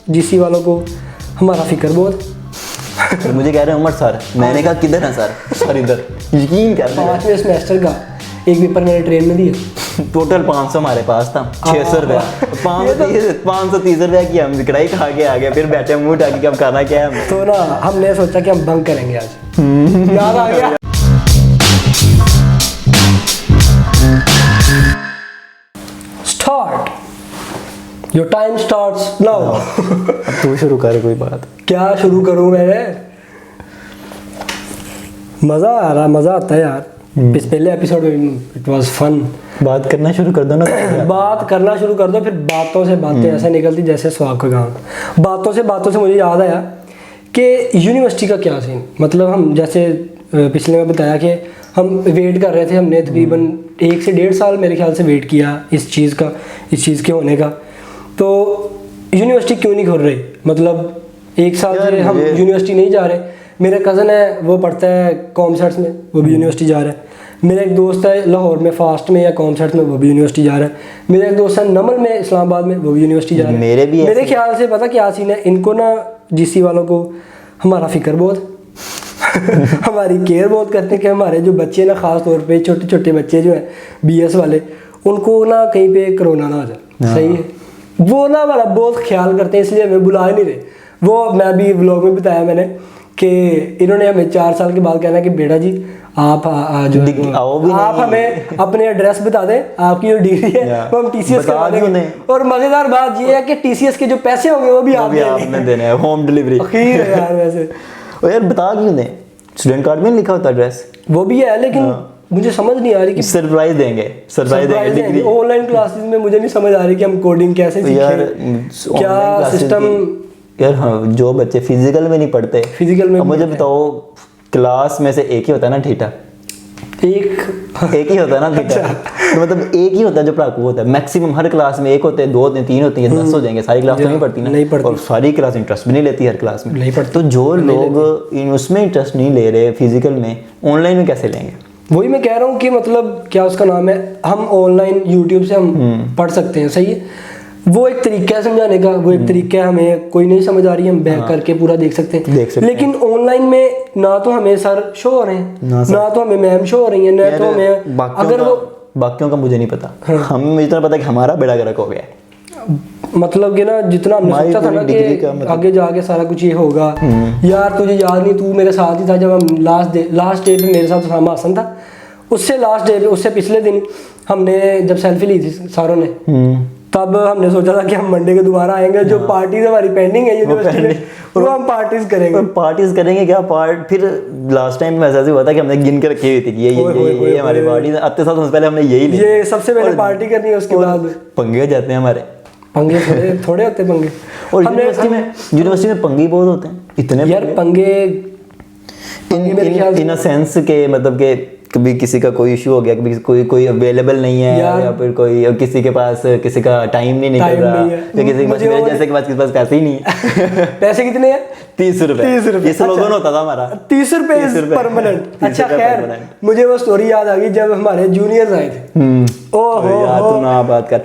GC वालों को हमारा फिक्र बहुत। तो मुझे कह रहे हैं उमर सर, मैंने कहा किधर है सर इधर, यकीन कर रहे हैं। 5वें सेमेस्टर का एक पेपर मैंने ट्रेन में दिया। टोटल 500 हमारे पास था, 600 रुपया, 530 रुपया की हम कढ़ाई खा के आ गए, फिर बैठे मुँह ढाके कि अब खाना क्या है। तो ना हमने सोचा कि हम बंक करेंगे आज। याद आ गया। Start, your time starts now. अब तू शुरू कर कोई बात। क्या शुरू करूं मैंने? मजा आ रहा, मजा आता है यार। इस पहले एपिसोड में इट वाज फन। बात करना शुरू कर दो ना। बात करना शुरू कर दो, फिर बातों से बातें ऐसे निकलती जैसे सुहाग का गाँव। बातों से मुझे याद आया कि यूनिवर्सिटी का क्या सीन, मतलब हम जैसे पिछले में बताया कि हम वेट कर रहे थे, हमने तकरीबन 1 से 1.5 साल मेरे ख्याल से वेट किया इस चीज़ के होने का। तो यूनिवर्सिटी क्यों नहीं खुल रही, मतलब 1 साल से हम यूनिवर्सिटी नहीं जा रहे। मेरा कज़न है वो पढ़ता है कॉमर्स में, वो भी यूनिवर्सिटी जा रहा है। मेरा एक दोस्त है लाहौर में फास्ट में या कॉमर्स में, वो भी यूनिवर्सिटी जा रहा है। मेरा एक दोस्त है नमल में इस्लामाबाद में, वो भी यूनिवर्सिटी जा रहा है। मेरे ख्याल से पता क्या सीन है, इनको ना जीसी वालों को हमारा फिक्र बहुत हमारी केयर बहुत करते हैं कि हमारे जो बच्चे ना, ख़ास तौर पे छोटे छोटे बच्चे जो हैं BS वाले, उनको ना कहीं पे कोरोना ना हो जाए। सही है, वो ना हमारा बहुत ख्याल करते हैं, इसलिए हमें बुला नहीं रहे। वो मैं भी व्लॉग में बताया मैंने कि इन्होंने हमें 4 साल के बाद कहना कि बेटा जी आप आप हमें अपने एड्रेस बता दें, आपकी जो डिग्री है वो हम TCS करवा देंगे। और मज़ेदार बात ये है कि TCS के जो पैसे होंगे वो भी आपने देने हैं, होम डिलीवरी। खीर है यार वैसे। और यार बता क्यों दें, स्टूडेंट कार्ड में लिखा होता एड्रेस वो भी है, लेकिन मुझे समझ नहीं आ रही कि सरप्राइज देंगे। ऑनलाइन क्लासेस में मुझे नहीं समझ आ रही कि हम कोडिंग कैसे सीखें, यार क्या सिस्टम। यार हाँ, जो बच्चे फिजिकल में नहीं पढ़ते, फिजिकल में मुझे बताओ, क्लास में से एक ही होता है ना ठीठा, एक ही होता है ना ठीठा। तो मतलब एक ही होता है जो पढ़ाकू होता है। मैक्सिमम हर क्लास में एक होते हैं, 2 3 होती है, 10 हो जाएंगे। सारी क्लास तो नहीं पढ़ती ना, नहीं पढ़ती। और सारी क्लास इंटरेस्ट भी नहीं लेती हर क्लास में, नहीं पढ़ती। तो जो लोग उसमें इंटरेस्ट नहीं ले रहे फिजिकल में, ऑनलाइन में कैसे लेंगे? वही मैं कह रहा हूँ कि मतलब क्या उसका नाम है, हम ऑनलाइन यूट्यूब से हम पढ़ सकते हैं। सही है, वो एक तरीका है समझाने का, वो एक तरीका है। हमें कोई नहीं समझ आ रही है, हम बैक करके पूरा देख सकते हैं। लेकिन ऑनलाइन में ना तो हमें सर शो हो रहे हैं, ना तो हमें मैम शो हो रही है, ना तो हमें अगर वो बाकियों का मुझे नहीं पता। हमें इतना पता कि हमारा बेड़ा गर्क हो गया है, मतलब कि ना जितना हमने सोचा था ना कि आगे जाके सारा कुछ ये होगा। यार तुझे याद नहीं, तू मेरे साथ ही था जब हम लास्ट डे पे मेरे साथ उसामा हसन था। उससे लास्ट डे पे, उससे पिछले दिन हमने जब सेल्फी ली थी सारों ने, तब हमने सोचा था कि हम मंडे को दोबारा आएंगे। जो पार्टीज हमारी पेंडिंग है यूनिवर्सिटी में, वो हम पार्टीज करेंगे क्या पार्ट। फिर लास्ट टाइम ऐसा हुआ था कि हमने गिन के रखी हुई थी कि ये हमारी पार्टी आते साथ पहले हमने यही ली, ये सबसे पहले पार्टी करनी है, उसके बाद पंगे हो जाते हैं हमारे। पंगे थोड़े होते पंगे। और यूनिवर्सिटी में पंगे बहुत होते हैं, इतने यार पंगे इन सेंस के, मतलब के कभी किसी का कोई इशू हो गया, कभी कोई अवेलेबल नहीं है, या फिर कोई किसी के पास किसी का टाइम नहीं निकल रहा, या किसी के पास मेरे जैसे के पास किसी पास पैसे ही नहीं है। पैसे कितने हैं? 30 रुपए। ये स्लोगन होता था हमारा, 30 रुपए परमानेंट। अच्छा खैर, मुझे वो स्टोरी याद आ गई जब हमारे जूनियर्स आए थे। ओहो यार तू ना बात कर।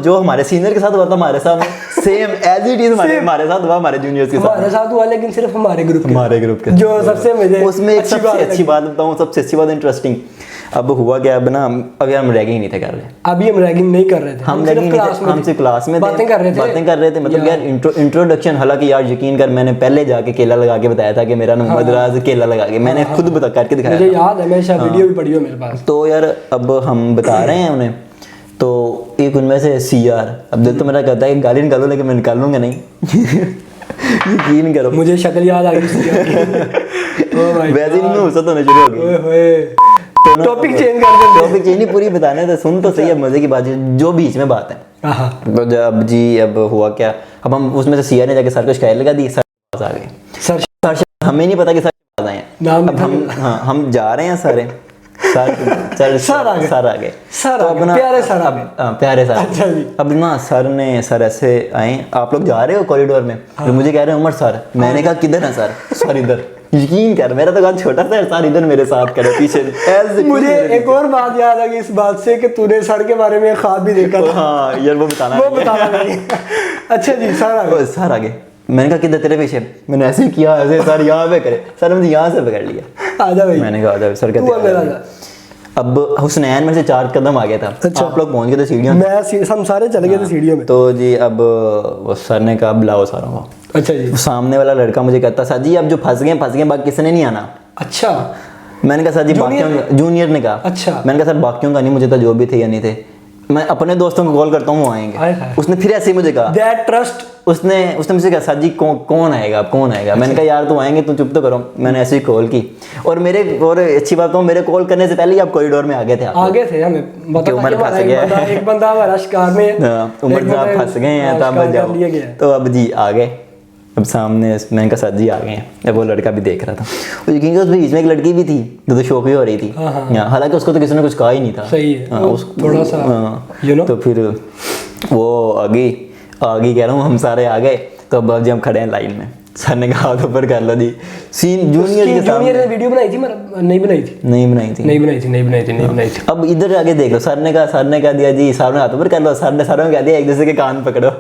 जो हमारे सीनियर के साथ हुआ था हमारे साथ, सेम एज इट इज हमारे साथ हुआ, हमारे जूनियर्स के साथ हमारे साथ हुआ, लेकिन सिर्फ हमारे ग्रुप के। जो सबसे मजे, उसमें एक सबसे अच्छी बात बताऊं, सबसे अच्छी बात इंटरेस्टिंग, अब हुआ क्या, अब ना अभी हम रैगिंग नहीं थे कर रहे, अभी हम रैगिंग नहीं कर रहे थे, हम सिर्फ क्लास में बातें कर रहे थे। मतलब यार इंट्रोडक्शन, हालांकि यार यकीन कर, मैंने पहले जाके केला लगा के बताया था कि मेरा नाम मदराज केला लगा के, मैंने खुद बता करके दिखाया, मुझे याद है, मैं शायद वीडियो भी पड़ी हो मेरे पास। तो यार अब हम बता रहे हैं उन्हें, तो एक उनमें से CR, अब दिल तो मेरा कहता है कि गाली निकालो, लेकिन मैं निकालूंगा नहीं। यकीन करो, मुझे शक्ल याद आ गई वैसे नहीं गुस्सा होने शुरू हो गई। टॉपिक चेंज कर देते, टॉपिक चेंज नहीं, पूरी बताने तो सुन तो सही है, मजे की बात है जो बीच में बात है। तो अब हुआ क्या, अब हम उसमें से CR ने जाके सर को शिकायत लगा दी, सर आ गए। सर हमें नहीं पता कि सर आए हैं, अब हम जा रहे हैं सारे, सर आ गए, तो अपना प्यारे सर। अच्छा जी। अब ना सर ऐसे आए, आप लोग जा रहे हो कॉरिडोर में, तो मुझे कह रहे हैं उमर सर, मैंने कहा किधर है सर इधर, यकीन कर, मेरा तो गान छोटा सा है, सर इधर मेरे साथ करे पीछे ऐसे। मुझे एक और बात याद आ गई इस बात से कि तूने सर के बारे में ख्वाब भी देखा था। हाँ यार वो बताना नहीं। अच्छा जी, सर आ गए। सर आगे, मैंने कहा किधर तेरे पीछे, मैंने ऐसे किया ऐसे, सर यहाँ पे करे, सर मुझे यहाँ से पकड़ लिया। आजा भाई, मैंने कहा आजा सर, कहते अब हुसनैन में से 4 कदम आगे था। अच्छा। आप लोग पहुंच गए थे सीढ़ियों में, हम सारे चले गए थे सीढ़ियों में। तो जी अब वो सर ने कहा बुलाओ सारों को। अच्छा जी। सामने वाला लड़का मुझे कहता सर जी अब जो फंस गए बाकी किसी ने नहीं आना। अच्छा। मैंने कहा सर जी बाकियों, जूनियर ने कहा। अच्छा। मैंने कहा सर बाकियों का नहीं, मुझे तो जो भी थे या नहीं थे, मैं अपने दोस्तों को कॉल करता हूँ वो आएंगे। उसने फिर ऐसे ही मुझे कहा दैट ट्रस्ट, उसने मुझसे कहा सर जी कौन आएगा, आप कौन आएगा। मैंने कहा यार तू आएंगे, तू चुप तो करो। मैंने ऐसे ही कॉल की, और अच्छी बात हो, मेरे कॉल करने से पहले ही आप कॉरिडोर में आगे थे। आगे थे, हमें उमर फंस गया, एक बंदा हमारा शिकार में, उमर साहब फंस गए हैं, तो अब जाओ। तो अब जी आ गए, अब सामने मैंने कहा सर जी आ गए हैं। अब वो लड़का भी देख रहा था, वो यकीन उस बीच में एक लड़की भी थी जो तो शोक भी हो रही थी। हालांकि उसको तो किसी ने कुछ कहा ही नहीं था। सही है, थोड़ा सा तो फिर वो आ गई कह रहा हूँ, हम सारे आ गए। तो अब जी हम खड़े हैं लाइन में, सर ने कहा हाथ ऊपर कर लो जी। सीन जूनियर ने वीडियो बनाई थी, नहीं बनाई थी। अब इधर आगे देख लो, सर ने कहा दिया जी, सारों ने हाथ ऊपर कर लो। सारों ने कह दिया एक दूसरे के कान पकड़ो।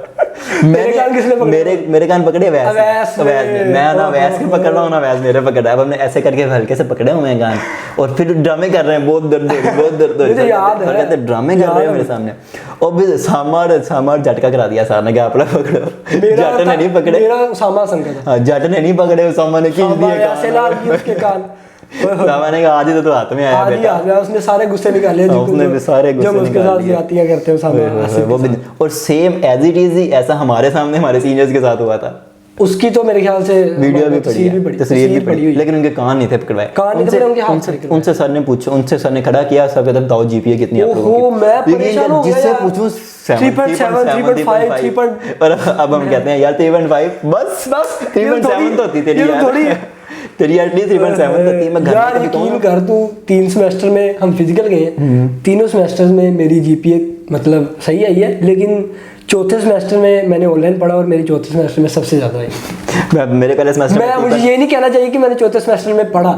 मेरे कान पकड़े अवैस ने, मैं ना अवैस के पकड़ रहा हूँ ना अवैस मेरे पकड़ रहा है। अब हमने ऐसे करके हल्के से पकड़े हुए हैं कान, और फिर ड्रामे कर रहे हैं, बहुत दर्द हो रही है, ड्रामे कर रहे हैं मेरे सामने। और फिर सामार झटका करा दिया सर ने, क्या आप लोग पकड़ो। जट ने नहीं पकड़े, जट ने नहीं पकड़े, सामा ने खींच दिए कान। सामाने का आज ही तो हाथ में आया बेटा, उसने सारे गुस्से निकाले, उसने भी सारे गुस्से निकाले करते हो सामने। वो भी, और सेम एज इट इज ही ऐसा हमारे सामने हमारे सीनियर्स के साथ हुआ था। उसकी तो मेरे ख्याल से वीडियो भी पड़ी, तस्वीर भी पड़ी, लेकिन उनके कान नहीं थे पकड़वाए। उनसे सर ने पूछा, उनसे सर ने खड़ा किया, सब कहते बताओ जीपीए कितनी आप लोगों की। मैं परेशान हो गया, जिससे पूछूं 3.7 3.5 और अब हम कहते हैं यार 3.5 बस 3.7 तो होती तेरी एटलीस्ट 3.7 तो थी। मैं यार यकीन कर, तू 3 सेमेस्टर में हम फिजिकल गए, तीनों सेमेस्टर में मेरी जीपीए मतलब सही आई है, लेकिन चौथे सेमेस्टर में मैंने ऑनलाइन पढ़ा और मेरी चौथे सेमेस्टर में सबसे ज्यादा आई। मेरे पहले सेमेस्टर मुझे ये नहीं कहना चाहिए कि मैंने चौथे सेमेस्टर में पढ़ा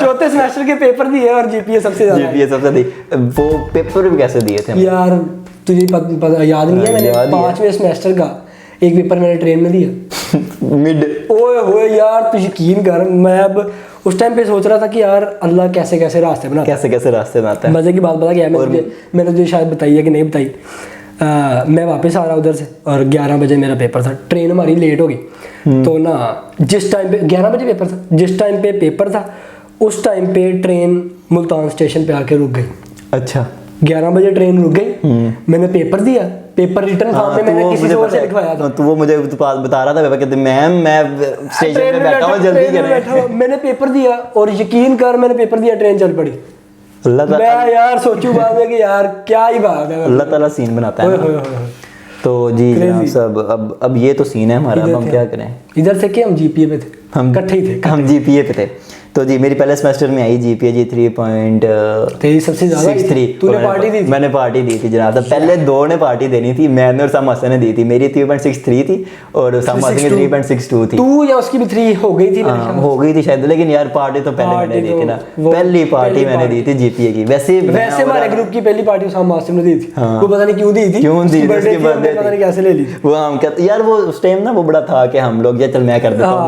चौथे सेमेस्टर के पेपर दिए और जीपीए सबसे ज्यादा दी। वो पेपर भी कैसे दिए थे यार, तुझे याद नहीं है? मैंने 5वें सेमेस्टर का एक पेपर मैंने ट्रेन में दिया मिड। ओए होए यार, तू यकीन कर, मैं अब उस टाइम पे सोच रहा था कि यार अल्लाह कैसे कैसे रास्ते बनाता है। मजे की बात बता क्या है, मैंने तुझे शायद बताई है कि नहीं बताई। मैं वापस आ रहा उधर से और 11 बजे मेरा पेपर था, ट्रेन हमारी लेट हो गई। तो ना जिस टाइम पे 11 बजे पेपर था, जिस टाइम पे पेपर था उस टाइम पे ट्रेन मुल्तान स्टेशन पे आके रुक गई। अच्छा, 11 बजे ट्रेन रुक गई, मैंने पेपर दिया, पेपर रिटर्न फॉर्म में मैंने किसी और से लिखवाया था। तो वो मुझे बता रहा था, कहते मैम मैं स्टेशन पे बैठा हूं, जल्दी करें। मैंने पेपर दिया और यकीन कर मैंने पेपर दिया, ट्रेन चल पड़ी। मैं यार सोचूं बाद में कि यार क्या ही बात है, अल्लाह ताला सीन बनाता है। तो जी जनाब साहब, अब ये तो सीन है हमारा, अब हम क्या करें। इधर से कि हम जीपीए पे थे, हम इकट्ठे ही थे, हम जीपीए पे थे। तो जी मेरी पहले सेमेस्टर में आई जीपीए जी 3.63। सबसे ज्यादा तूने पार्टी दी थी? मैंने पार्टी दी थी जनाब। पहले 2 ने पार्टी देनी थी, मैंने और सामासा ने दी थी। मेरी 3.63 थी और सामासा की 3.62 थी। तू या उसकी भी 3 हो गई थी? हो गई थी शायद, लेकिन यार पार्टी तो पहले मैंने दी थी ना, पहली पार्टी मैंने दी थी जीपीए की। वैसे हमारे ग्रुप की पहली पार्टी सामासा ने दी थी, वो पता नहीं क्यों दी थी, पता नहीं कैसे ले ली। वो हम कहते यार वो उस टाइम ना वो बड़ा था कि हम लोग यार चल मैं कर देता हूँ,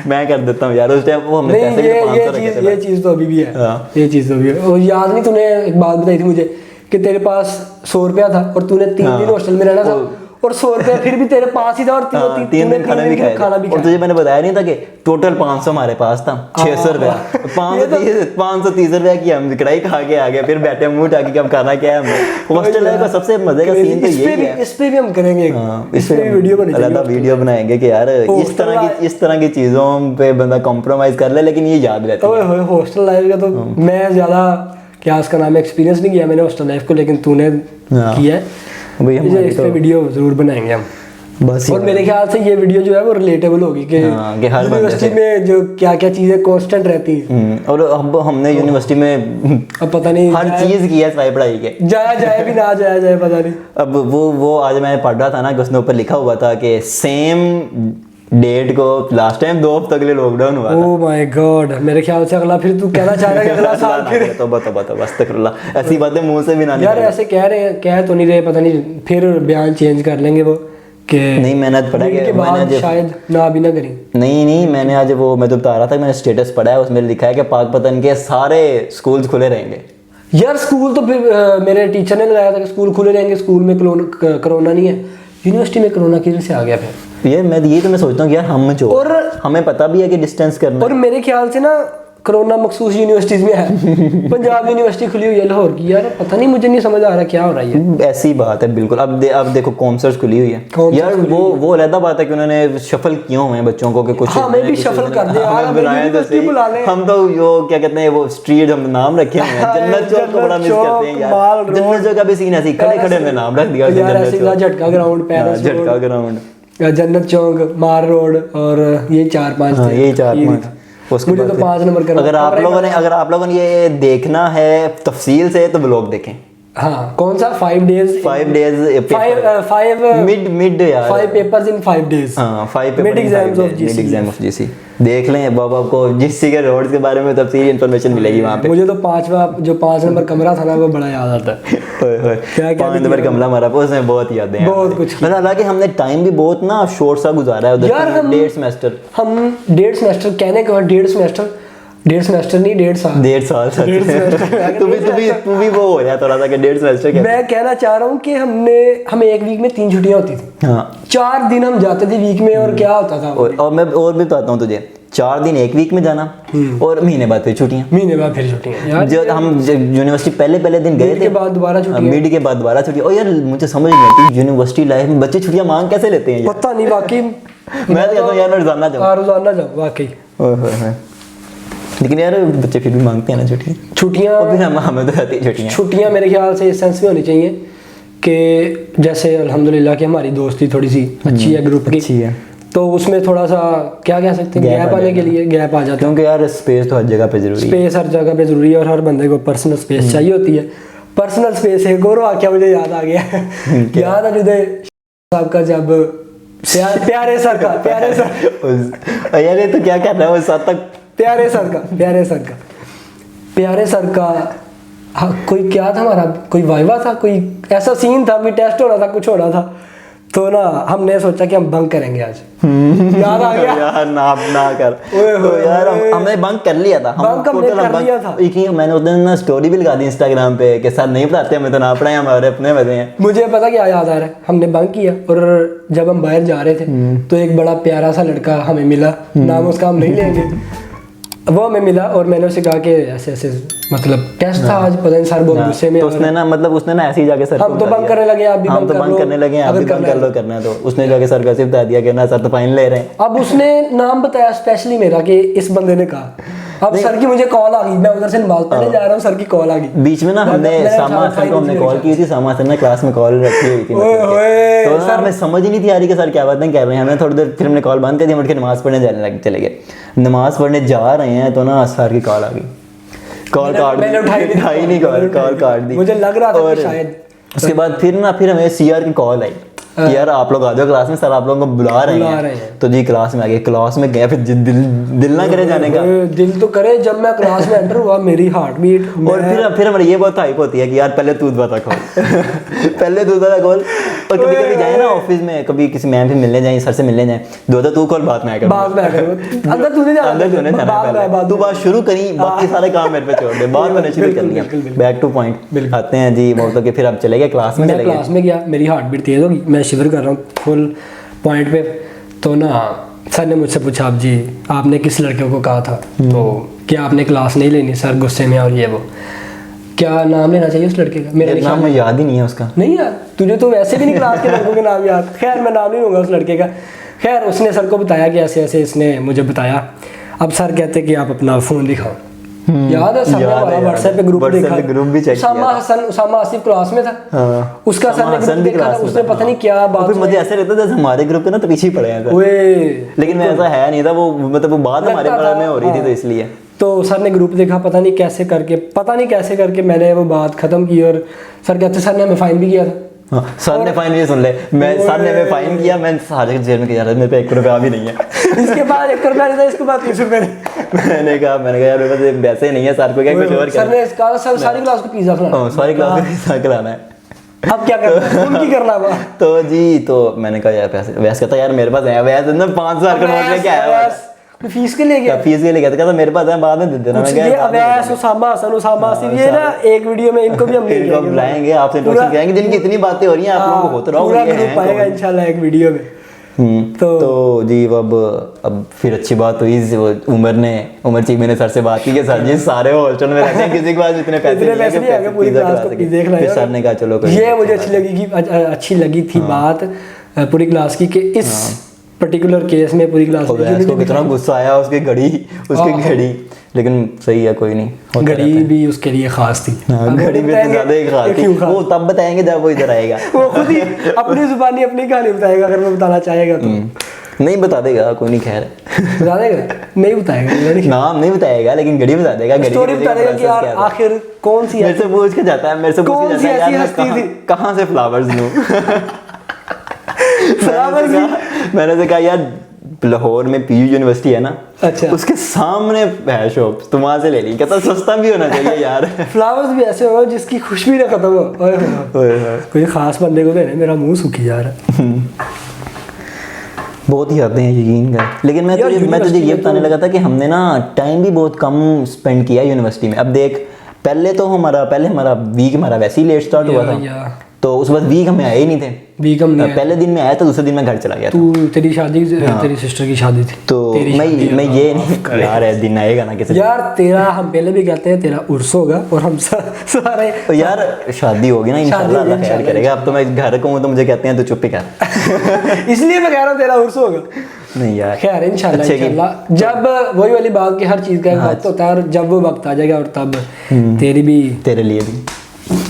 मैं कर देता हूँ यार। उस टाइम वो हमने ये चीज तो अभी भी है, ये चीज तो अभी है। और याद नहीं, तूने एक बात बताई थी मुझे कि तेरे पास 100 रुपया था और तूने 3 दिन हॉस्टल में रहना था और 100 रुपया फिर भी तेरे पास ही था और 3 दिन खाना भी खाया। और तुझे मैंने बताया नहीं था कि टोटल 500 हमारे पास था, 600 रुपया, 530 रुपया की हम कढ़ाई खा के आ गए, फिर बैठे मुंह ढाके कि हम खाना क्या है। हमने हॉस्टल लाइफ का सबसे मजे का सीन तो यही है। इस पे भी हम करेंगे, इस पे भी वीडियो बनाएंगे कि यार इस तरह की चीजों पे बंदा कॉम्प्रोमाइज कर ले, लेकिन ये याद रहता है। हॉस्टल लाइफ का तो मैं ज्यादा क्या उसका नाम एक्सपीरियंस नहीं किया मैंने हॉस्टल लाइफ को, लेकिन तूने किया है भाई। हम इस पे वीडियो जरूर बनाएंगे हम बस। और मेरे ख्याल से ये वीडियो जो है वो रिलेटेबल होगी कि यूनिवर्सिटी में जो क्या क्या चीजें कांस्टेंट रहती हैं। और अब हमने यूनिवर्सिटी में अब पता नहीं हर चीज की है सिवाय पढ़ाई के, जाए भी ना जाए पता नहीं। अब वो आज मैं पढ़ रहा था ना कि उसने ऊपर लिखा हुआ था कि सेम डेट को लास्ट टाइम 2 हफ्ते के लिए लॉकडाउन हुआ था। ओह माय गॉड, मेरे ख्याल से अगला फिर तू कहना चाह रहा है कि अगला साल फिर तो बस तकरुल्ला, ऐसी बातें मुंह से भी ना यार निकले। ऐसे कह रहे हैं, कह तो नहीं रहे, पता नहीं फिर बयान चेंज कर लेंगे वो कि नहीं मैंने पढ़ा ईद के कि बाद शायद ना भी ना करें। नहीं मैंने आज वो मैं तो बता रहा था कि मैंने स्टेटस पढ़ा है, उसमें लिखा है कि पाक पतन के सारे स्कूल्स खुले रहेंगे। यार स्कूल तो फिर मेरे टीचर ने लगाया था कि स्कूल खुले रहेंगे, स्कूल में कोरोना नहीं है, यूनिवर्सिटी में कोरोना किधर से आ गया फिर? ये तो मैं सोचता हूँ कि यार हम जो और हमें पता भी है कि डिस्टेंस करना और मेरे ख्याल से ना कोरोना मखसूस यूनिवर्सिटीज में है। पंजाब यूनिवर्सिटी खुली हुई है लाहौर की, यार पता नहीं, मुझे नहीं समझ आ रहा क्या हो रहा है। ऐसी बात है बिल्कुल। अब देखो कॉमर्स खुली हुई है कॉमर्स यार, वो अलग बात है कि उन्होंने शफल किए हुए हैं बच्चों को कि कुछ हाँ, हमें भी शफल कर दे यार, हमें यूनिवर्सिटी बुला ले। हम तो जो क्या कहते हैं वो स्ट्रीट हम नाम रखे हुए हैं, जन्नत चौक को बड़ा मिस करते हैं यार। जन्नत चौक का भी सीन ऐसी खड़े खड़े में नाम रख दिया यार ऐसे झटका ग्राउंड, पैरिस रोड, झटका ग्राउंड, जन्नत चौक, मार रोड और ये 4-5 थे। यही 4-5। उसके मुझे तो 5 नंबर करना। अगर आप लोगों ने ये देखना है तफसील से तो ब्लॉग देखें। हाँ, कौन सा 5 डेज 5 डेज मिड यार 5 पेपर्स इन 5 डेज। हाँ 5 mid exams of mid exam of GC. देख लें बाबा, आपको जीसी के रोड्स के बारे में तफसीली इंफॉर्मेशन मिलेगी वहाँ पे। मुझे तो 5 नंबर कमरा था ना, वो बड़ा याद आता है। क्या 5 नंबर कमला हमारा, उसमें बहुत यादें हैं, बहुत कुछ। मतलब हालांकि हमने टाइम भी बहुत ना शॉर्ट सा गुजारा है उधर। यार हम 1.5 सेमेस्टर, हम 1.5 सेमेस्टर कहने के बाद 1.5 सेमेस्टर नहीं 1.5 साल। 1.5 साल तू भी वो हो रहा थोड़ा सा कि 1.5 सेमेस्टर क्या। मैं कहना चाह रहा हूँ कि हमें एक वीक में 3 छुट्टियां होती थी। हाँ 4 दिन हम जाते थे वीक में, और क्या होता था और मैं और भी बताता हूँ तुझे, 4 दिन एक वीक में जाना और महीने बाद फिर छुट्टियां। महीने बाद फिर छुट्टियां यार। जो हम यूनिवर्सिटी पहले दिन गए थे, के बाद दोबारा छुट्टियां, मिड के बाद दोबारा छुट्टियां। और यार मुझे समझ नहीं आती यूनिवर्सिटी लाइफ में बच्चे छुट्टियां मांग कैसे लेते हैं यार। पता नहीं वाकई। मैं तो कहता हूं यार मैं रोजाना जाऊं। रोजाना जाऊं वाकई। ओए लेकिन यार बच्चे फिर भी मांगते हैं ना छुट्टियां, और फिर हमें तो आती है छुट्टियां मेरे ख्याल से इस सेंस में होनी चाहिए कि जैसे अल्हम्दुलिल्लाह कि हमारी दोस्ती थोड़ी सी अच्छी है, ग्रुप की अच्छी है, तो उसमें थोड़ा सा क्या कह सकते हैं, गैप आने के लिए गैप आ जाता है। क्योंकि यार स्पेस तो हर जगह पे जरूरी है। स्पेस हर जगह पे जरूरी है और हर बंदे को पर्सनल स्पेस चाहिए होती है। पर्सनल स्पेस एक और वाकया मुझे याद आ गया। याद है तुझे साहब का, जब प्यारे सर यार ये तो क्या कहना है वो साथ तक प्यारे सर का हाँ, कोई क्या था हमारा, कोई वाइवा था, कोई ऐसा सीन था, कोई टेस्ट होना था, कुछ होना था, तो ना हमने सोचा कि हम बंक करेंगे आज। याद आ गया यार ना कर। तो यार हमने बंक कर लिया था, बंक हमने कर लिया था। मैंने उस दिन ना स्टोरी भी लगा दी इंस्टाग्राम पे कि सर नहीं पढ़ाते, हमें तो ना पढ़ाए, हमारे अपने मजे हैं। मुझे पता क्या याद आ रहा है, हमने बंक किया और जब हम बाहर जा रहे थे तो एक बड़ा प्यारा सा लड़का हमें मिला, नाम उसका हम नहीं लेंगे, वो हमें मिला और मैंने उसे कहा कि ऐसे ऐसे मतलब टेस्ट था आज, पता नहीं सर बहुत गुस्से में। तो उसने ना ऐसे ही जाके सर हम तो बंक करने लगे, आप भी हम तो बंक करने लगे, आप भी बंक कर लो करना है तो उसने जाके सर का सिर्फ बता दिया कि ना सर तो फाइन ले रहे हैं। अब उसने नाम बताया स्पेशली मेरा कि इस बंदे ने कहा। अब सर की मुझे कॉल आ गई, मैं उधर से नमाज पढ़ने जा रहा हूँ, सर की कॉल आ गई बीच में ना। हमने सामा सर को हमने कॉल की थी, सामा सर ने क्लास में कॉल रखी हुई थी, तो ना हमें समझ ही नहीं थी आ रही कि सर क्या बातें कर रहे हैं। हमने थोड़ी देर फिर हमने कॉल बंद कर दी, उठ के नमाज पढ़ने जाने लगे, चले गए। नमाज पढ़ने जा रहे हैं तो ना सर की कॉल आ गई, कॉल काट दी, उठाई नहीं, कॉल काट दी, मुझे लग रहा था शायद। उसके बाद फिर हमें सीआर की कॉल आई कि यार आप लोग आ जाओ क्लास में, सर आप लोगों को बुला रहे हैं। तो जी क्लास में आ गए, क्लास में गए, फिर दिल ना करे जाने का। दिल तो करे, जब मैं क्लास में एंटर हुआ मेरी हार्ट बीट। और फिर हमारी ये बहुत हाइप होती है कि यार पहले तू बता खोल पहले तू बता खोल। और कभी कभी जाए ना ऑफिस में, कभी किसी मैम से मिलने जाए, सर से मिलने जाए, दो तू खोल, बात में आकर अंदर तूने जाना, तू बात शुरू करी, बाकी सारे काम मेरे पे छोड़ दे, बात मैंने शुरू कर लिया। बैक टू पॉइंट आते हैं जी, मतलब कि फिर अब चले गए क्लास में, क्लास में गया, मेरी हार्ट बीट तेज होगी, मैं शिवर कर रहा हूँ फुल पॉइंट पे। तो ना सर ने मुझसे पूछा, आप जी आपने किस लड़के को कहा था तो क्या आपने क्लास नहीं लेनी, सर गुस्से में और ये वो, क्या नाम लेना चाहिए उस लड़के का? मेरा नाम याद ही नहीं है उसका। नहीं यार, तुझे तो वैसे भी नहीं क्लास के लड़कों के नाम याद। खैर मैं नाम नहीं लूँगा उस लड़के का। खैर उसने सर को बताया कि ऐसे ऐसे इसने मुझे बताया। अब सर कहते कि आप अपना फ़ोन दिखाओ। याद है सर ने हमारा व्हाट्सएप पे ग्रुप देखा, ग्रुप भी चेक किया। उसामा आसिफ क्लास में था। हाँ। उसका सर ने ग्रुप देखा था, उसने पता नहीं क्या बात। मुझे ऐसा रहता था हमारे ग्रुप पे ना तो पीछे ही पड़े हैं, लेकिन मैं ऐसा है नहीं था, वो मतलब वो बात हमारे बारे में हो रही थी तो इसलिए। तो सर ने ग्रुप देखा, पता नहीं कैसे करके मैंने वो बात खत्म की और सर कहते सर ने हमें फाइन भी किया था। हाँ, सर ने फाइन ये सुन ले, मैं सर ने हमें फाइन किया, मैं सारे जेल में जा रहा मेरे पे 1 रुपया भी नहीं है। इसके बाद 1 रुपया नहीं था, इसके बाद 30 रुपये। मैंने कहा यार मेरे पास वैसे ही नहीं है, सर को क्या कुछ और सर ने कहा सर सारी क्लास को पिज्जा खिलाना, सारी क्लास को पिज्जा खिलाना है। अब क्या करना है, उनकी करना हुआ। तो जी तो मैंने कहा यार पैसे, वैसे कहता यार मेरे पास है, वैसे ना 5,000 का नोट लेके आया, फीस के लिए गया, फीस के लिए गया, कहता मेरे पास है बाद में दे देना। मैं ये अवैस उसामा हसन उसामा सिर्फ ये ना एक वीडियो में इनको भी हम इनको बुलाएंगे, आपसे इंट्रोडक्शन कराएंगे, जिनकी इतनी बातें हो रही हैं आप लोगों को होते रहो, पूरा ग्रुप आएगा इंशाल्लाह एक वीडियो में। तो जी अब फिर अच्छी बात हुई, उमर चीमी ने सर से बात की कि सर जी सारे हॉस्टल में रहते हैं, किसी के पास इतने पैसे नहीं है पूरी क्लास को देख रहे हैं। सर ने कहा चलो ये मुझे अच्छी लगी थी बात पूरी क्लास की, कि इस पर्टिकुलर केस में पूरी क्लास को कितना गुस्सा आया उसकी घड़ी, लेकिन सही है कोई नहीं, घड़ी भी उसके लिए खास थी। घड़ी भी ज्यादा ही खास थी, वो तब बताएंगे जब वो इधर आएगा। वो खुद ही अपनी जुबानी अपनी कहानी बताएगा, अगर वो बताना चाहेगा तो। नहीं बता देगा कोई नहीं, खैर बता देगा, नहीं बताएगा, नाम नहीं बताएगा लेकिन घड़ी बता देगा, स्टोरी बता देगा कि यार आखिर कौन सी, मेरे से पूछ के जाता है, मेरे से पूछ के जाता है यार कहाँ से फ्लावर्स लूं। मैंने कहा यार लाहौर में पीयू यूनिवर्सिटी है ना, अच्छा उसके सामने है शॉप, तुम वहां से ले ली, कहता सस्ता भी होना चाहिए यार। फ्लावर्स भी ऐसे हो जिसकी खुशबू ना खत्म हो, कोई खास बंदे को देने, मेरा मुंह सूखी जा रहा है। बहुत ही आते हैं यकीन कर, लेकिन मैं तुझे ये बताने लगा था कि हमने ना टाइम भी बहुत कम स्पेंड किया यूनिवर्सिटी में। अब देख पहले हमारा वीक हमारा वैसे ही लेट स्टार्ट हुआ था, तो उस वक्त वीक हमें आए ही नहीं थे, वीक हम पहले दिन में आया था, दूसरे दिन मैं घर चला गया। तेरी शादी तेरी सिस्टर की शादी थी, तो मैं ये नहीं यार दिन आएगा ना किसी यार तेरा, हम पहले भी कहते हैं तेरा उर्स होगा और हम सारे तो यार शादी होगी ना इंशाल्लाह, अल्लाह खैर करेगा। अब तो मैं घर को हूँ तो मुझे कहते हैं तो चुप ही कर। इसलिए मैं कह रहा हूँ तेरा उर्स होगा। नहीं यार खैर इंशाल्लाह जब वही वाली बात की हर चीज़ का एक वक्त होता है, और जब वो वक्त आ जाएगा और तब तेरे लिए भी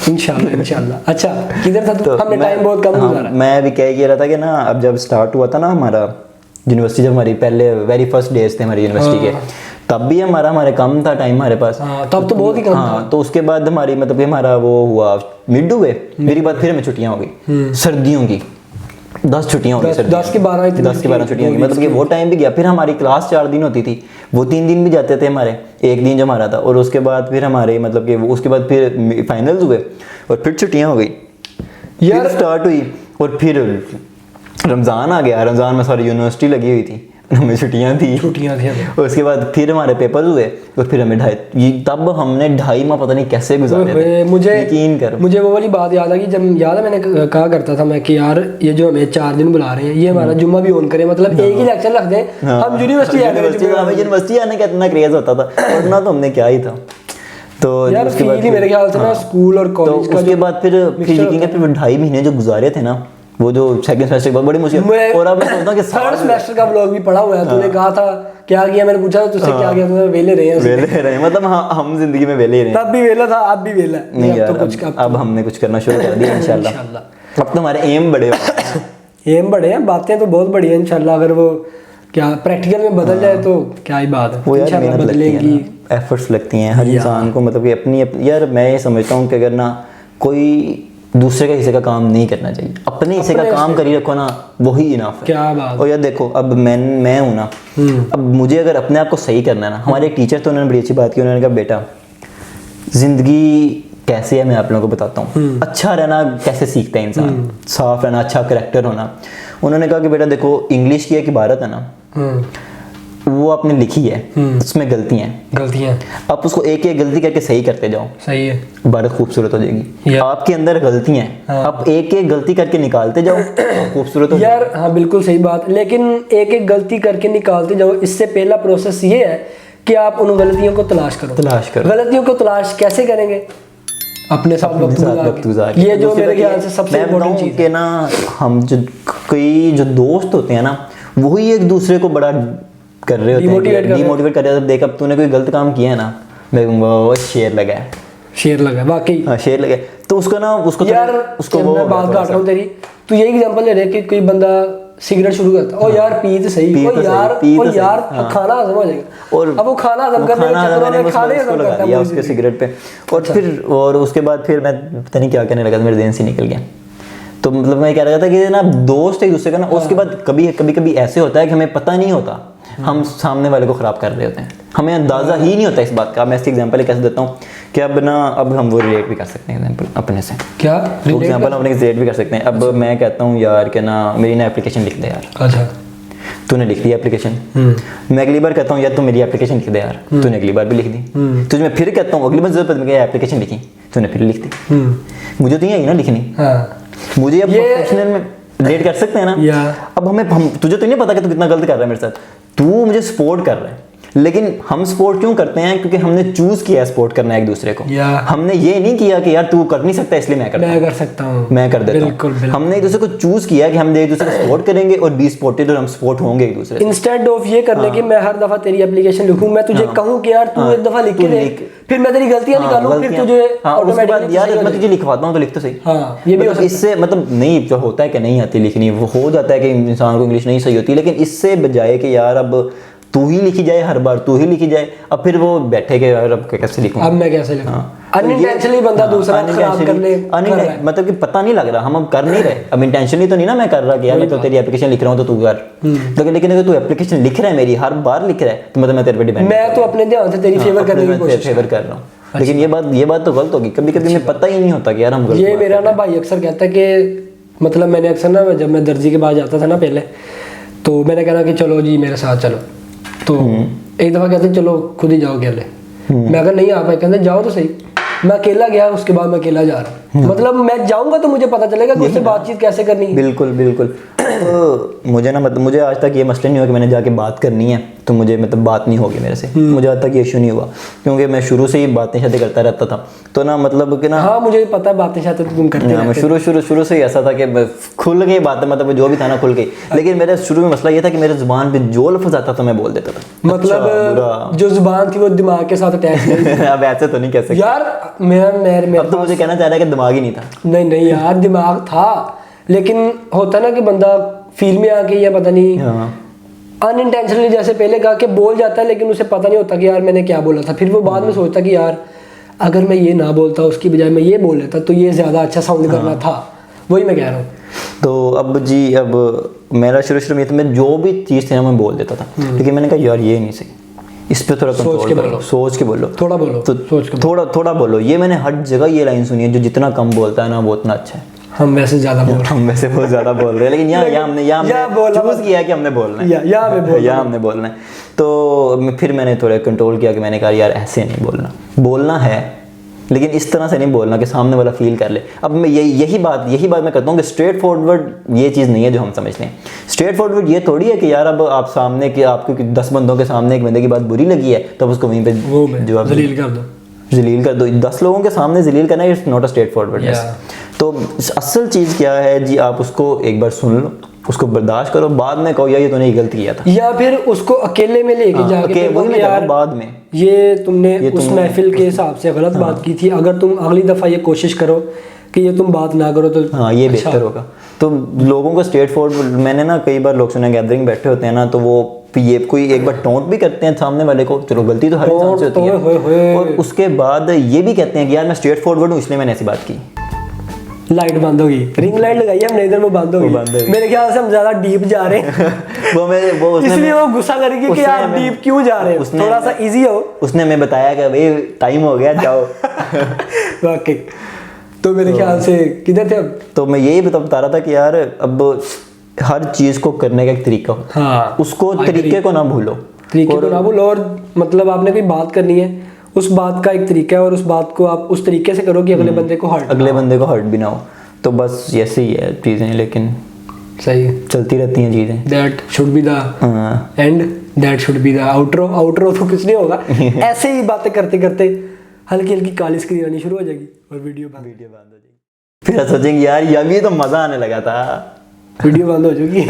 इंशाल्लाह। अच्छा किधर था तू? हमने टाइम बहुत कम गुजारा। मैं अभी कह रहा था कि ना अब जब स्टार्ट हुआ था ना हमारा यूनिवर्सिटी, जब हमारी पहले वेरी फर्स्ट डेज थे हमारी यूनिवर्सिटी के, तब भी हमारे कम था टाइम हमारे पास। तब तो बहुत ही कम था। तो उसके बाद हमारी मतलब कि हमारा वो हुआ मिड हुए, मेरी बात फिर हमें छुट्टियां हो गई सर्दियों की, 10 छुट्टियां हो गई, 10 के 12 छुट्टियां मतलब कि वो टाइम भी गया। फिर हमारी क्लास 4 दिन होती थी, वो 3 दिन भी जाते थे हमारे, एक दिन जो हमारा था, और उसके बाद फिर हमारे मतलब कि उसके बाद फिर फाइनल्स हुए और फिर छुट्टियां हो गई यार, स्टार्ट हुई। और फिर रमज़ान आ गया, रमज़ान में सारी यूनिवर्सिटी लगी हुई थी, हमें छुट्टियां थी। और उसके बाद फिर हमारे पेपर हुए और फिर हमें तब हमने 2.5 माह पता नहीं कैसे गुजारे थे। मुझे यकीन कर, मुझे वो वाली बात याद आ गई, जब याद है मैंने कहा करता था मैं कि यार ये जो हमें 4 दिन बुला रहे हैं, ये हमारा जुम्मा भी ऑन करें, मतलब एक ही लेक्चर रख दें, हम यूनिवर्सिटी आने का इतना क्रेज होता था, वरना तो हमने क्या ही था। तो यार उसके बाद मेरे ख्याल से ना स्कूल और कॉलेज का, उसके बाद फिर यकीन कर फिर 2.5 महीने जो गुजारे थे ना, वो जो सेकंड सेमेस्टर की बहुत बड़ी मुश्किल। और अब मैं सोचता हूं कि थर्ड सेमेस्टर का व्लॉग भी पड़ा हुआ है, तूने कहा था क्या किया, मैंने पूछा तुझसे क्या किया, तुमने वेले रहे मतलब हम जिंदगी में वेले ही रहे, तब भी वेला था, अब भी वेला नहीं यार, अब हमने कुछ करना शुरू कर दिया इंशाल्लाह। अब तो हमारे एम बड़े हैं, बातें तो बहुत बड़ी हैं इंशाल्लाह, अगर वो क्या प्रैक्टिकल में बदल जाए तो क्या ही बात है, इंशाल्लाह बदलेंगी, एफर्ट्स लगती हैं हर इंसान को, मतलब कि अपनी यार मैं ये समझता हूँ कि अगर ना कोई दूसरे का हिस्से का काम नहीं करना चाहिए, अपने हिस्से का काम कर ही रखो ना, वही इनफ है। क्या बात। और यार देखो अब मैं हूँ ना, अब मुझे अगर अपने आप को सही करना है ना, हमारे एक टीचर तो उन्होंने बड़ी अच्छी बात की, उन्होंने कहा बेटा जिंदगी कैसे है मैं आप लोगों को बताता हूँ, अच्छा रहना कैसे सीखता है इंसान, साफ रहना, अच्छा करैक्टर होना। उन्होंने कहा कि बेटा देखो इंग्लिश की एक इबारत है ना, वो आपने लिखी है, उसमें गलतियां, आप उसको एक एक गलती करके सही करते जाओ, सही है, इबारत खूबसूरत हो जाएगी। आपके अंदर गलतियां हैं, आप एक एक गलती करके निकालते जाओ, खूबसूरत हो यार। हाँ बिल्कुल सही बात, लेकिन एक एक गलती करके निकालते जाओ, इससे पहला प्रोसेस ये है कि आप उन गलतियों को तलाश करो। गलतियों को तलाश कैसे करेंगे? अपने साथ वक्त गुजार। ये जो मेरे ख्याल से सबसे इम्पोर्टेंट चीज़ है ना, हम जो कई जो दोस्त होते हैं ना, वही एक दूसरे को बड़ा कर रहे होते हैं, डिमोटिवेट कर रहे होते हैं। देख अब तूने कोई गलत काम किया है ना, मैं कहूँगा वो शेर लगा वाकई, हाँ शेर लगा, तो उसको ना यार उसको मैं बात काट रहा हूँ तेरी, तू ये एग्जांपल ले रहे कि कोई बंदा सिगरेट शुरू करता है, ओ यार पी तो सही, ओ यार खाना हजम हो जाएगा, और अब वो खाना हजम करने के चक्कर में खाने हजम करता है उसके सिगरेट पे। और फिर और उसके बाद फिर मैं पता नहीं क्या कहने लगा, मेरे देन से निकल गया। तो मतलब मैं कह रहा था कि ना दोस्त एक दूसरे का ना, उसके बाद कभी ऐसे होता है कि हमें पता नहीं होता हम सामने वाले को ख़राब कर रहे होते हैं, हमें अंदाज़ा ही नहीं होता इस बात का। मैं इसकी एग्जांपल कैसे देता हूँ कि अब हम वो रिलेट भी कर सकते हैं एग्जांपल अपने से। क्या एग्जांपल अपने रिलेट भी कर सकते हैं। अब मैं कहता हूँ यार कि ना मेरी ना एप्लीकेशन लिख दे यार। अच्छा, तूने लिख दी एप्लीकेशन। मैं अगली बार कहता हूँ यार तू मेरी एप्लीकेशन लिख दे यार। तूने अगली बार भी लिख दी। तुझे मैं फिर कहता हूँ अगली बार जरूरत पड़े एप्लीकेशन लिखी, तूने फिर लिख दी। मुझे तो यही ना लिखनी। मुझे अब प्रोफेशनल में रिलेट कर सकते हैं ना। अब हम तुझे तो नहीं पता कि तू कितना गलत कर रहा है मेरे साथ, तू मुझे सपोर्ट कर रहा है, लेकिन हम सपोर्ट क्यों करते हैं? क्योंकि हमने चूज किया सपोर्ट करना एक दूसरे को। हमने ये नहीं किया कि यार तू कर नहीं सकता इसलिए मैं कर सकता हूँ, मैं कर देता हूँ। हमने एक दूसरे को चूज किया कि हम एक दूसरे को सपोर्ट करेंगे और बी सपोर्टेड, और हम सपोर्ट होंगे एक दूसरे से। इंस्टेड ऑफ ये करने की मैं हर दफा तेरी एप्लीकेशन लिखूं, मैं तुझे कहूं कि यार तू एक दफा लिख के देख, फिर मैं तेरी गलतियां निकालूं, फिर तुझे ऑटोमेटिकली यार मैं तुझे लिखवाता हूं तो लिख तो सही। ये भी इससे मतलब नहीं जो होता है कि नहीं आती लिखनी, वो हो जाता है कि इंसान को इंग्लिश नहीं सही होती, लेकिन इससे बजाय कि यार अब तू ही लिखी जाए, हर बार तू ही लिखी जाए, अब फिर वो बैठे के यार अब कैसे लिखूं, अब मैं कैसे लिखूं। अनइंटेंशनली बंदा दूसरा खराब कर ले, मतलब कि पता नहीं लग रहा, हम अब कर नहीं रहे। अब इंटेंशनली तो नहीं ना मैं कर रहा कि यार मैं तो तेरी एप्लीकेशन लिख रहा हूं तो तू कर, लेकिन अगर तू एप्लीकेशन लिख रहा है मेरी, हर बार लिख रहा है, तो मतलब मैं तेरे पे डिपेंड, मैं तो अपने ध्यान से तेरी फेवर करने की कोशिश कर रहा हूं। लेकिन ये बात तो गलत होगी। कभी हमें पता ही नहीं होता कि यार हम गलत। ये मेरा ना भाई अक्सर कहता है कि मतलब मैंने अक्सर ना जब मैं दर्जी के पास जाता था ना पहले, तो मैंने कहना कि चलो जी मेरे साथ चलो, तो एक दफा कहते चलो खुद ही जाओ अकेले। मैं अगर नहीं आ पाए कहते जाओ तो सही। मैं अकेला गया, उसके बाद मैं अकेला जा रहा हूँ। मतलब मैं जाऊंगा तो मुझे पता चलेगा कि उससे बातचीत कैसे करनी है। बिल्कुल। तो मुझे ना मतलब मुझे आज तक ये मसला नहीं हुआ कि मैंने जाके बात करनी है तो मुझे मतलब बात नहीं होगी मेरे से। मुझे आज तक ये इशू नहीं हुआ, क्योंकि मैं शुरू से ही बातें शायद करता रहता था। तो ना मतलब कि ना, हाँ मुझे पता है बातें शायद तुम करते हैं। शुरू से ही ऐसा था कि खुल गई बातें, मतलब जो भी था ना खुल गई। लेकिन मेरे शुरू में मसला ये था कि मेरे जुबान पे जो लफ्ज आता था मैं बोल देता था। मतलब जो जुबान थी वो दिमाग के साथ अटैच नहीं। अब ऐसे तो नहीं कह सकते यार अब तो मुझे कहना चाह रहा है कि दिमाग ही नहीं था। नहीं यार दिमाग था, लेकिन होता ना कि बंदा फील में आके या पता नहीं अनइंटेंशनली जैसे पहले कहा कि बोल जाता है, लेकिन उसे पता नहीं होता कि यार मैंने क्या बोला था। फिर वो बाद में सोचता कि यार अगर मैं ये ना बोलता उसकी बजाय मैं ये बोल लेता तो ये ज्यादा अच्छा साउंड करना था। वही मैं कह रहा हूँ। तो अब मेरा शुरू में मैं जो भी चीज़ थी ना मैं बोल देता था, लेकिन मैंने कहा यार ये नहीं सही, इस पे थोड़ा कंट्रोल करो, सोच के बोलो, थोड़ा बोलो, तो सोच के थोड़ा बोलो। ये मैंने हर जगह ये लाइन सुनी है, जो जितना कम बोलता है ना वो उतना अच्छा है। हम वैसे बहुत ज़्यादा बोल रहे हैं, लेकिन यहाँ हमने चूज किया कि हमने बोलना है, यहाँ हमने बोलना है। तो फिर मैंने थोड़ा कंट्रोल किया कि मैंने कहा यार ऐसे नहीं बोलना है, लेकिन इस तरह से नहीं बोलना कि सामने वाला फील कर ले। अब मैं यही बात मैं करता हूँ कि स्ट्रेट फॉरवर्ड ये चीज़ नहीं है जो हम समझते हैं। स्ट्रेट फॉरवर्ड ये थोड़ी है कि यार अब आप सामने के आपको 10 बंदों के सामने एक बंदे की बात बुरी लगी है तो उसको वहीं पे जवाब जलील कर दो। 10 लोगों के सामने जलील करना it's not a straight forward. तो असल चीज़ क्या है जी, आप उसको एक बार सुन लो, उसको बर्दाश्त करो, बाद में कहो यार ये तूने गलत किया था, या फिर उसको अकेले में लेके जाके यार बाद में ये तुमने उस महफिल के हिसाब से गलत बात की थी, अगर तुम अगली दफ़ा ये कोशिश करो कि ये तुम बात ना करो तो हाँ ये बेहतर होगा। तो लोगों को स्ट्रेट फॉरवर्ड, मैंने ना कई बार लोग सुने गैदरिंग बैठे होते हैं ना, तो वो ये कोई एक बार टोंट भी करते हैं सामने वाले को, चलो गलती तो हर इंसान से होती है, और उसके बाद ये भी कहते हैं कि यार मैं स्ट्रेट फॉरवर्ड हूँ इसलिए मैंने ऐसी बात की। लाइट बंद होगी, रिंग लाइट लगाई हमने इधर, वो बंद होगी। मेरे ख्याल से हम ज्यादा डीप जा रहे हैं वो इसलिए वो गुस्सा करेगी कि यार डीप क्यों जा रहे हो, थोड़ा सा इजी हो। उसने हमें बताया कि भाई टाइम हो गया जाओ। वाकई। तो मेरे ख्याल से किधर थे अब? तो मैं यही बता रहा था कि यार अब हर चीज को करने का एक तरीका हो, हाँ, उसको तरीके को ना भूलो, और मतलब आपने कोई बात करनी है उस बात का एक तरीका है, और उस बात को आप उस तरीके से करो कि अगले बंदे को हर्ट भी ना हो। तो बस ऐसे ही है चीजें, लेकिन सही चलती रहती हैं चीजें। That should be the end, that should be the outro तो कुछ नहीं होगा। ऐसे ही बातें करते करते हल्की हल्की काली स्क्रीन आनी शुरू हो जाएगी और वीडियो बंद हो जाएगी। फिर सोचेंगे यार ये भी तो मजा आने लगा था, वीडियो बंद हो जाएगी।